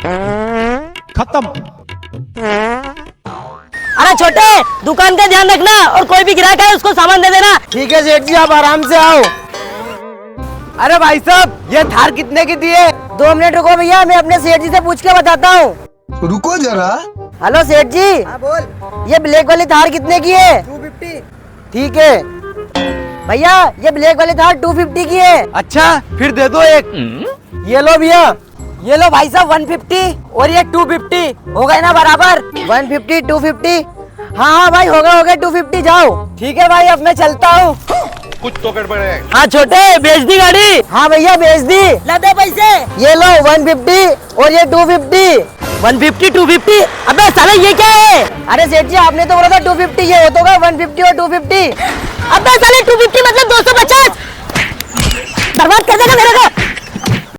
खत्म। अरे छोटे, दुकान का ध्यान रखना और कोई भी ग्राहक है उसको सामान दे देना। ठीक है सेठ जी, आप आराम से आओ। अरे भाई साहब, ये थार कितने की दी है? 2 मिनट रुको भैया, मैं अपने सेठ जी से पूछ के बताता हूँ। रुको जरा। हेलो सेठ जी। हाँ बोल। ये ब्लैक वाली थार कितने की है? 250। ठीक है भैया, ये ब्लैक वाली थार 250 की है। अच्छा, फिर दे दो एक। ये लो भैया। ये लो भाई साहब 150 और ये 250 हो गए ना बराबर? 150 250। हाँ भाई हो गए 250, जाओ। ठीक है भाई, अब मैं चलता हूँ। कुछ तो गड़बड़ है। हाँ छोटे, बेच दी गाड़ी? हाँ भैया बेच दी। ला दे पैसे। ये लो 150 और ये 250। 150 250? अबे साले ये क्या है? अरे सेठ जी, आपने तो बोला था 250, ये होता होगा 150 और 250। अबे साले 250 मतलब 250। बर्बाद कर देगा मेरे को।